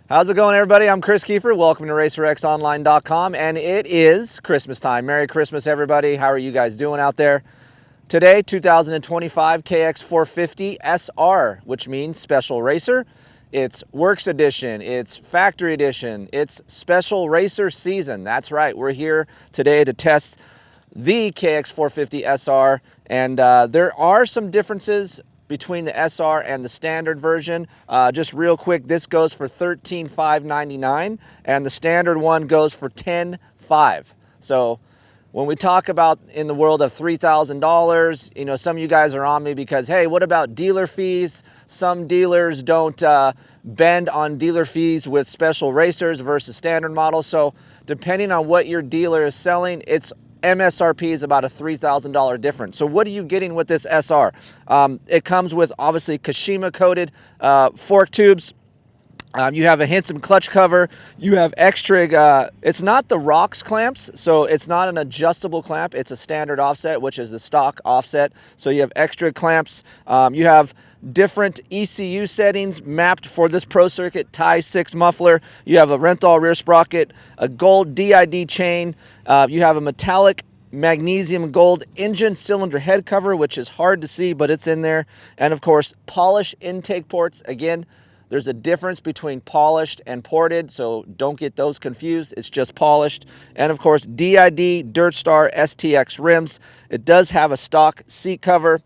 How's it going, everybody? I'm Kris Keefer. Welcome to RacerXOnline.com, and it is Christmas time. Merry Christmas, everybody. How are you guys doing out there? Today, 2025 KX450SR, which means Special Racer. It's Works Edition, it's Factory Edition, it's Special Racer Season. That's right, we're here today to test the KX450SR, and there are some differences between the SR and the standard version. Just real quick, this goes for $13,599 and the standard one goes for $10,500. So when we talk about in the world of $3,000, you know, some of you guys are on me because, hey, what about dealer fees? Some dealers don't bend on dealer fees with special racers versus standard models. So depending on what your dealer is selling, its MSRP is about a $3,000 difference. So what are you getting with this SR? It comes with obviously Kashima coated fork tubes. You have a Hinson clutch cover. You have extra, it's not the ROX clamps, so it's not an adjustable clamp. It's a standard offset, which is the stock offset. So you have extra clamps. You have different ECU settings mapped for this Pro Circuit Tie 6 muffler. You have a Renthal rear sprocket, a gold DID chain. You have a metallic magnesium gold engine cylinder head cover, which is hard to see, but it's in there. And of course, polish intake ports. Again, there's a difference between polished and ported, so don't get those confused. It's just polished. And of course, DID Dirt Star STX rims. It does have a stock seat cover.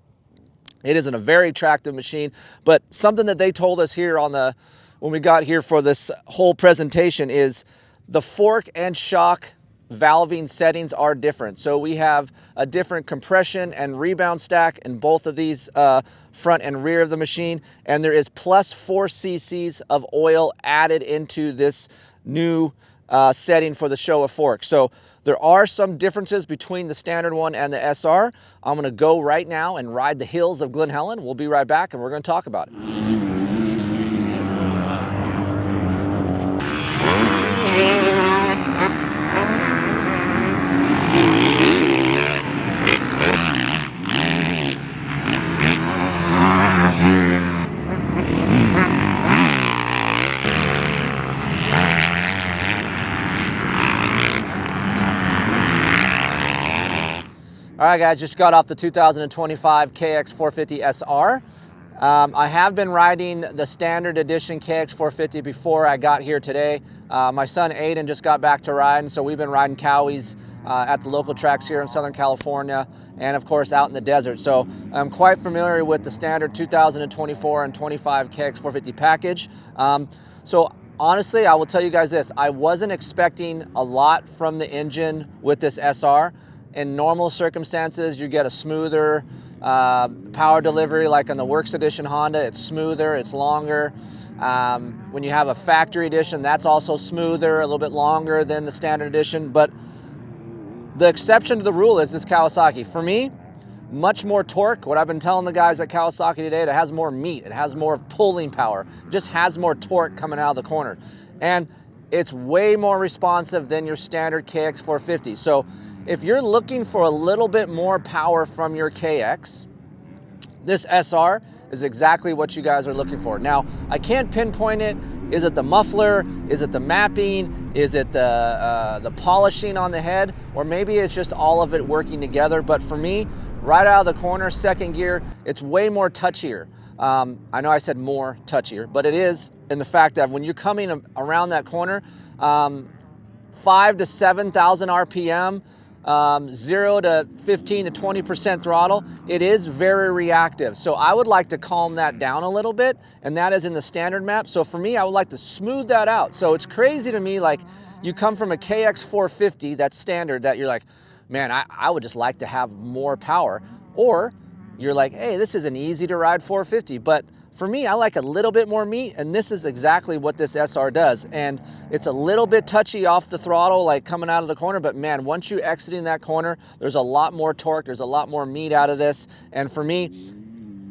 It isn't a very attractive machine, but something that they told us here on when we got here for this whole presentation is the fork and shock valving settings are different. So we have a different compression and rebound stack in both of these front and rear of the machine, and there is plus 4 cc's of oil added into this new setting for the Showa fork. So there are some differences between the standard one and the SR. I'm gonna go right now and ride the hills of Glen Helen. We'll be right back and we're gonna talk about it. All right, guys, just got off the 2025 KX450SR. I have been riding the standard edition KX450 before I got here today. My son Aiden just got back to riding, so we've been riding Cowies at the local tracks here in Southern California and of course out in the desert. So I'm quite familiar with the standard 2024 and 25 KX450 package. So honestly, I will tell you guys this, I wasn't expecting a lot from the engine with this SR. In normal circumstances, you get a smoother power delivery, like on the Works Edition Honda, it's smoother, it's longer. When you have a factory edition, that's also smoother, a little bit longer than the standard edition. But the exception to the rule is this Kawasaki. For me, much more torque. What I've been telling the guys at Kawasaki today, it has more meat, it has more pulling power, it just has more torque coming out of the corner. And it's way more responsive than your standard KX450. So if you're looking for a little bit more power from your KX, this SR is exactly what you guys are looking for. Now, I can't pinpoint it. Is it the muffler? Is it the mapping? Is it the polishing on the head? Or maybe it's just all of it working together. But for me, right out of the corner, second gear, it's way more touchier. I know I said more touchier, but it is in the fact that when you're coming around that corner, 5 to 7,000 RPM, 0 to 15 to 20% throttle, it is very reactive. So I would like to calm that down a little bit, and that is in the standard map. So for me, I would like to smooth that out. So it's crazy to me, like you come from a KX450, that's standard, that you're like, man, I would just like to have more power. Or you're like, hey, this is an easy to ride 450, but for me, I like a little bit more meat, and this is exactly what this SR does. And it's a little bit touchy off the throttle, like coming out of the corner, but man, once you exiting that corner, there's a lot more torque, there's a lot more meat out of this. And for me,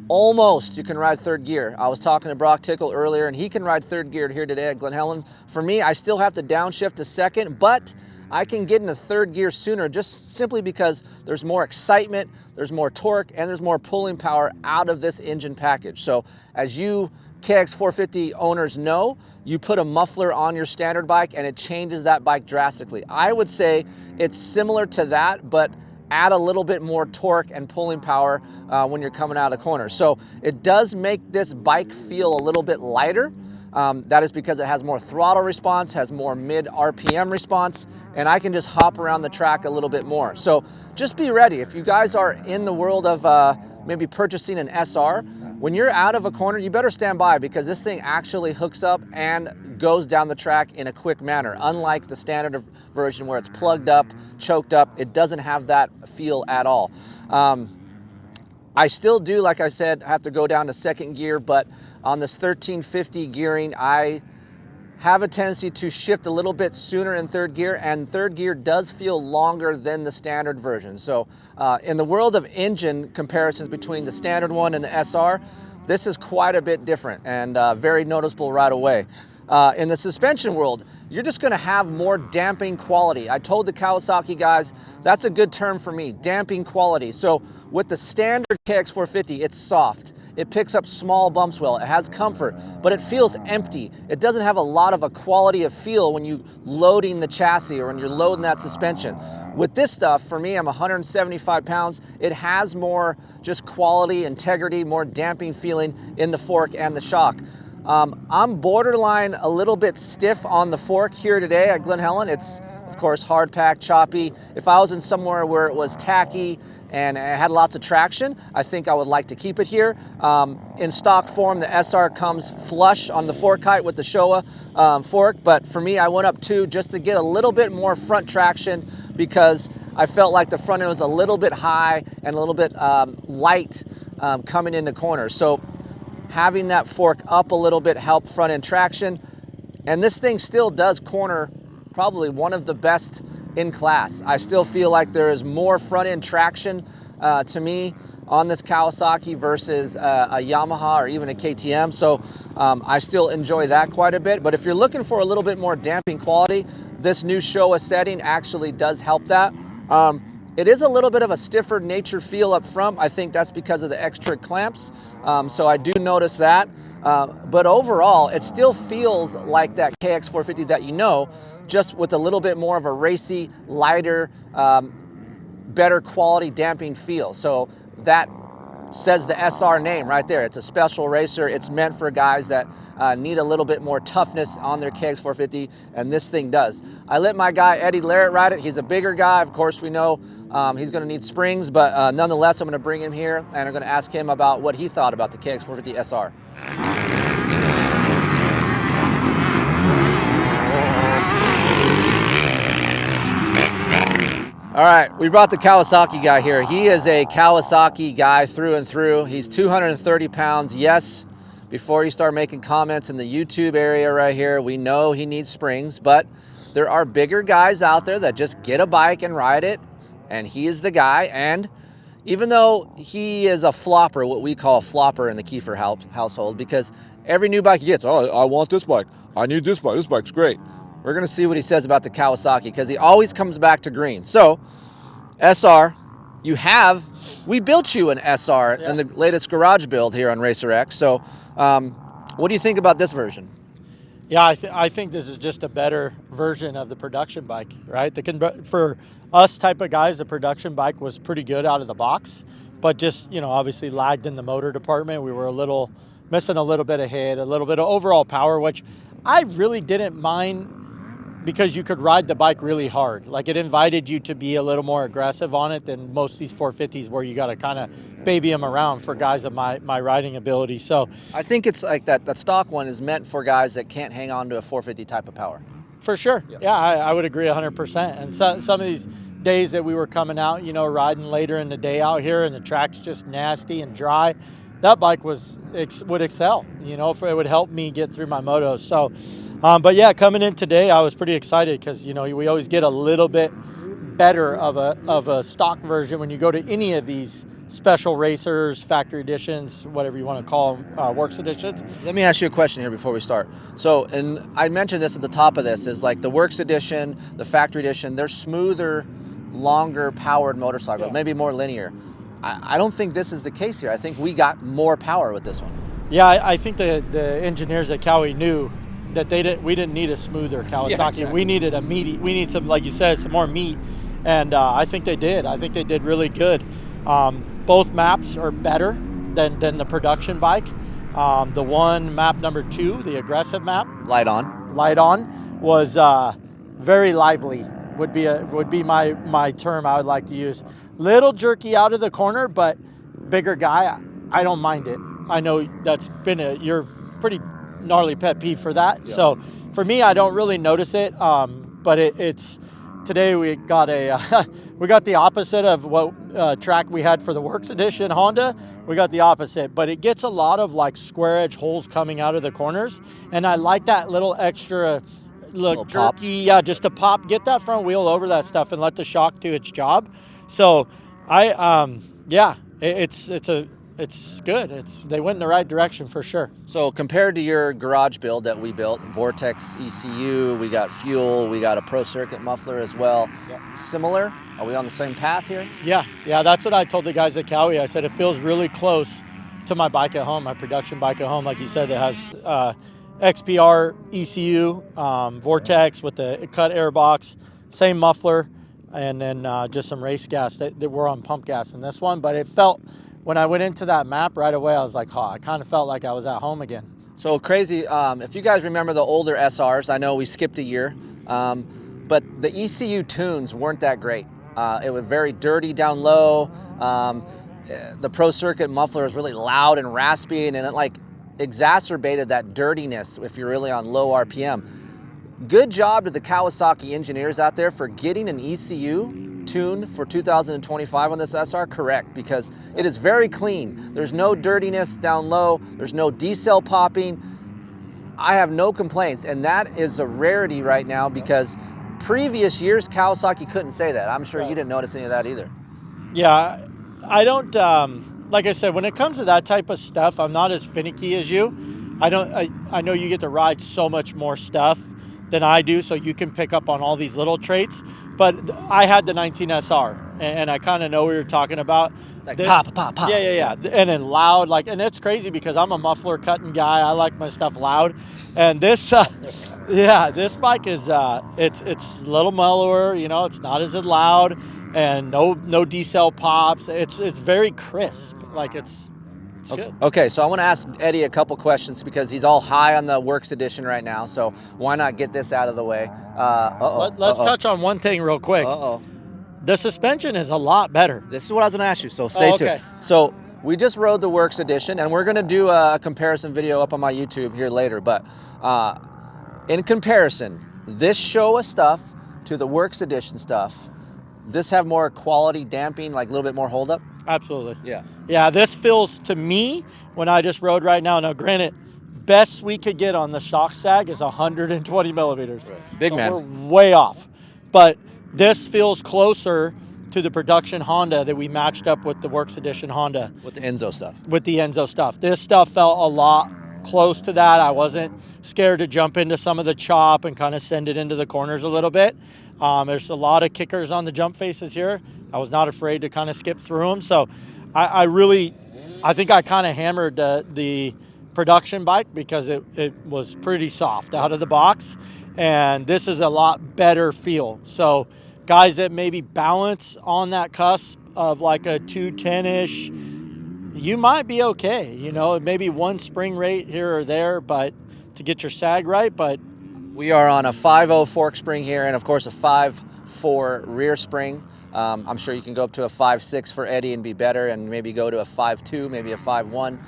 almost you can ride third gear. I was talking to Brock Tickle earlier, and he can ride third gear here today at Glen Helen. For me, I still have to downshift to second, but I can get into third gear sooner just simply because there's more excitement, there's more torque, and there's more pulling power out of this engine package. So as you KX450 owners know, you put a muffler on your standard bike and it changes that bike drastically. I would say it's similar to that, but add a little bit more torque and pulling power when you're coming out of the corner. So it does make this bike feel a little bit lighter. That is because it has more throttle response, has more mid RPM response, and I can just hop around the track a little bit more. So just be ready. If you guys are in the world of maybe purchasing an SR, when you're out of a corner, you better stand by, because this thing actually hooks up and goes down the track in a quick manner. Unlike the standard version where it's plugged up, choked up, it doesn't have that feel at all. I still do, like I said, have to go down to second gear, but on this 1350 gearing, I have a tendency to shift a little bit sooner in third gear, and third gear does feel longer than the standard version. So in the world of engine comparisons between the standard one and the SR, this is quite a bit different and very noticeable right away. In the suspension world, you're just gonna have more damping quality. I told the Kawasaki guys, that's a good term for me, damping quality. So with the standard KX450, it's soft. It picks up small bumps well, it has comfort, but it feels empty. It doesn't have a lot of a quality of feel when you loading the chassis or when you're loading that suspension. With this stuff, for me, I'm 175 pounds, it has more just quality, integrity, more damping feeling in the fork and the shock. I'm borderline a little bit stiff on the fork here today at Glen Helen. It's, of course, hard packed, choppy. If I was in somewhere where it was tacky and it had lots of traction, I think I would like to keep it here. In stock form, the SR comes flush on the fork height with the Showa fork, but for me, I went up 2 just to get a little bit more front traction, because I felt like the front end was a little bit high and a little bit light coming in the corner. So having that fork up a little bit helped front end traction, and this thing still does corner probably one of the best in class. I still feel like there is more front end traction to me on this Kawasaki versus a Yamaha or even a KTM. So I still enjoy that quite a bit. But if you're looking for a little bit more damping quality, this new Showa setting actually does help that. It is a little bit of a stiffer nature feel up front. I think that's because of the extra clamps. So I do notice that. But overall, it still feels like that KX450 that you know, just with a little bit more of a racy, lighter, better quality damping feel. So that says the SR name right there. It's a special racer. It's meant for guys that need a little bit more toughness on their KX450, and this thing does. I let my guy Eddie Larrett ride it. He's a bigger guy. Of course, we know he's going to need springs, but nonetheless, I'm going to bring him here, and I'm going to ask him about what he thought about the KX450 SR. All right, we brought the Kawasaki guy here. He is a Kawasaki guy through and through. He's 230 pounds. Yes, before you start making comments in the YouTube area right here, we know he needs springs, but there are bigger guys out there that just get a bike and ride it, and he is the guy. And even though he is a flopper, what we call a flopper in the Keefer household, because every new bike he gets, oh, I want this bike. I need this bike. This bike's great. We're going to see what he says about the Kawasaki, because he always comes back to green. So, SR, we built you an SR in the latest garage build here on Racer X. So, what do you think about this version? Yeah, I think this is just a better version of the production bike, right? For us type of guys, the production bike was pretty good out of the box, but just, obviously lagged in the motor department. We were missing a little bit of head, a little bit of overall power, which I really didn't mind, because you could ride the bike really hard. Like, it invited you to be a little more aggressive on it than most of these 450s, where you got to kind of baby them around for guys of my riding ability. So I think it's like that stock one is meant for guys that can't hang on to a 450 type of power. For sure. Yeah, I would agree 100%. And some of these days that we were coming out, riding later in the day out here, and the track's just nasty and dry, that bike would excel, it would help me get through my motos. So, but yeah, coming in today, I was pretty excited, because, we always get a little bit better of a stock version when you go to any of these special racers, factory editions, whatever you want to call them, works editions. Let me ask you a question here before we start. So, and I mentioned this at the top of this, is like the works edition, the factory edition, they're smoother, longer powered motorcycles, maybe more linear. I don't think this is the case here. I think we got more power with this one. Yeah, I think the engineers at Cowie knew that we didn't need a smoother Kawasaki. Yeah, exactly. We needed a meaty. We need some, like you said, some more meat, and I think they did. I think they did really good. Both maps are better than the production bike. The one map number 2, the aggressive map, light on, was very lively. Would be my term I would like to use. Little jerky out of the corner, but bigger guy. I don't mind it. I know that's been your pretty gnarly pet peeve for that. Yeah. So for me, I don't really notice it. But it's today we got the opposite of what track we had for the Works Edition Honda. We got the opposite, but it gets a lot of like square edge holes coming out of the corners, and I like that little extra. Look, jerky, yeah, just to pop, get that front wheel over that stuff and let the shock do its job. So it's good. They went in the right direction for sure. So compared to your garage build that we built, Vortex ECU, we got fuel, we got a Pro Circuit muffler as well. Yep. Similar? Are we on the same path here? Yeah, that's what I told the guys at Cowie. I said it feels really close to my bike at home, my production bike at home. Like you said, it has XPR ECU, Vortex with the cut air box, same muffler, and then just some race gas that we're on pump gas in this one. But it felt, when I went into that map right away, I was like, I kind of felt like I was at home again. So crazy, if you guys remember the older SRs, I know we skipped a year, but the ECU tunes weren't that great. It was very dirty down low. The Pro Circuit muffler is really loud and raspy, and it like exacerbated that dirtiness if you're really on low RPM. Good job to the Kawasaki engineers out there for getting an ECU tune for 2025 on this SR correct, because it is very clean. There's no dirtiness down low. There's no decel popping. I have no complaints, and that is a rarity right now because previous years Kawasaki couldn't say that. I'm sure you didn't notice any of that either. Yeah, I don't. Like I said, when it comes to that type of stuff, I'm not as finicky as you. I know you get to ride so much more stuff than I do, so you can pick up on all these little traits. But I had the 19 SR, and I kind of know what you're talking about. Like pop, pop, pop. Yeah. And then loud, and it's crazy because I'm a muffler cutting guy. I like my stuff loud. And this, this bike is, it's a little mellower. It's not as loud, and no decel pops. It's very crisp. It's good. Okay, so I want to ask Eddie a couple questions because he's all high on the Works Edition right now, so why not get this out of the way? Let's touch on one thing real quick. The suspension is a lot better. This is what I was going to ask you, so stay tuned. So we just rode the Works Edition, and we're going to do a comparison video up on my YouTube here later, but in comparison, this Showa stuff to the Works Edition stuff, this have more quality damping, like a little bit more hold up? Absolutely. Yeah, this feels to me, when I just rode right now, granted, best we could get on the shock sag is 120 millimeters. Right. Big man. We're way off. But this feels closer to the production Honda that we matched up with the Works Edition Honda. With the Enzo stuff. This stuff felt a lot close to that. I wasn't scared to jump into some of the chop and kind of send it into the corners a little bit. There's a lot of kickers on the jump faces here. I was not afraid to kind of skip through them. So I think I kind of hammered the production bike because it was pretty soft out of the box. And this is a lot better feel. So guys that maybe balance on that cusp of like a 210-ish, you might be okay. Maybe one spring rate here or there, but to get your sag right. But we are on a 5.0 fork spring here, and of course a 5.4 rear spring. I'm sure you can go up to a 5.6 for Eddie and be better, and maybe go to a 5.2, maybe a 5.1.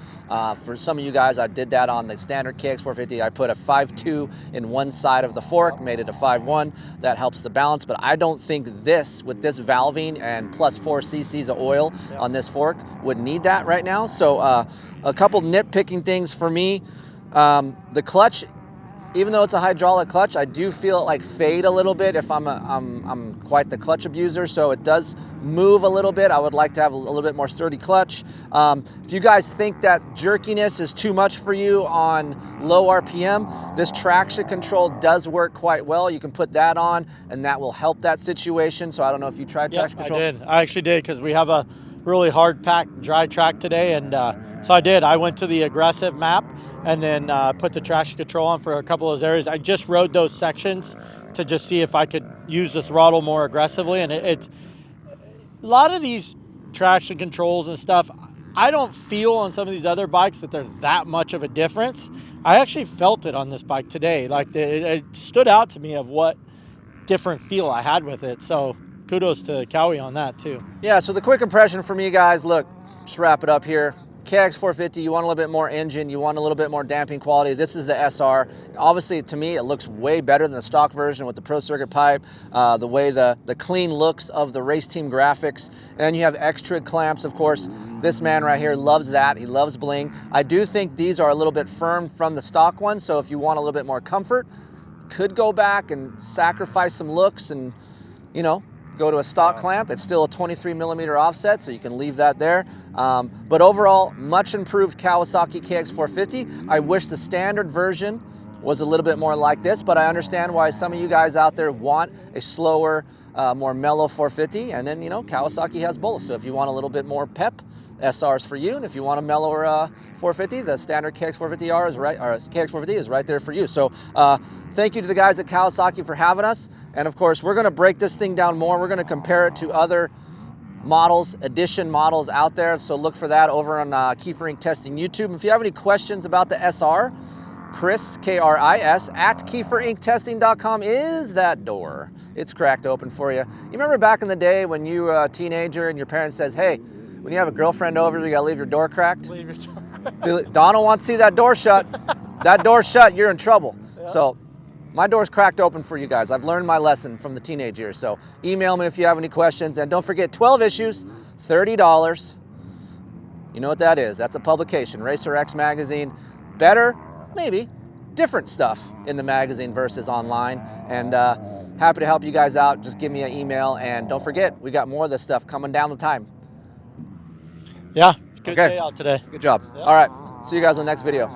For some of you guys, I did that on the standard KX450. I put a 5.2 in one side of the fork, made it a 5.1. That helps the balance, but I don't think this, with this valving and plus 4 cc's of oil on this fork, would need that right now. So a couple nitpicking things for me. The clutch even though it's a hydraulic clutch, I do feel it like fade a little bit if I'm quite the clutch abuser, so it does move a little bit. I would like to have a little bit more sturdy clutch. If you guys think that jerkiness is too much for you on low RPM, this traction control does work quite well. You can put that on and that will help that situation. So I don't know if you tried traction control. I did. I actually did, because we have a really hard packed dry track today, and so I did. I went to the aggressive map and then put the traction control on for a couple of those areas. I just rode those sections to just see if I could use the throttle more aggressively, and it's a lot of these traction controls and stuff, I don't feel on some of these other bikes that they're that much of a difference. I actually felt it on this bike today. Like it stood out to me of what different feel I had with it. So kudos to Cowie on that too. Yeah, so the quick impression from you guys, look, just wrap it up here. KX450, you want a little bit more engine, you want a little bit more damping quality. This is the SR. Obviously, to me, it looks way better than the stock version with the Pro Circuit pipe, the way the clean looks of the race team graphics. And you have X-Trig clamps, of course. This man right here loves that. He loves bling. I do think these are a little bit firm from the stock one, so if you want a little bit more comfort, could go back and sacrifice some looks and, you know, go to a stock clamp. It's still a 23 millimeter offset, so you can leave that there. But overall, much improved Kawasaki KX450. I wish the standard version was a little bit more like this, but I understand why some of you guys out there want a slower, more mellow 450. And then, you know, Kawasaki has both. So if you want a little bit more pep, SR's for you, and if you want a mellower 450, the standard KX450R is right, or KX450 is right there for you. So thank you to the guys at Kawasaki for having us, and of course we're going to break this thing down more. We're going to compare it to other models, edition models out there. So look for that over on Keefer Inc. Testing YouTube. And if you have any questions about the SR, Kris, K-R-I-S, at KeeferIncTesting.com is that door. It's cracked open for you. You remember back in the day when you were a teenager and your parents says, hey, when you have a girlfriend over, you gotta leave your door cracked? Leave your door cracked. Donna wants to see that door shut. That door's shut, you're in trouble. Yeah. So my door's cracked open for you guys. I've learned my lesson from the teenage years. So email me if you have any questions. And don't forget, 12 issues, $30. You know what that is. That's a publication, Racer X magazine. Better, maybe, different stuff in the magazine versus online. And happy to help you guys out. Just give me an email. And don't forget, we got more of this stuff coming down the time. Yeah, good day out today. Good job. Yeah. All right, see you guys in the next video.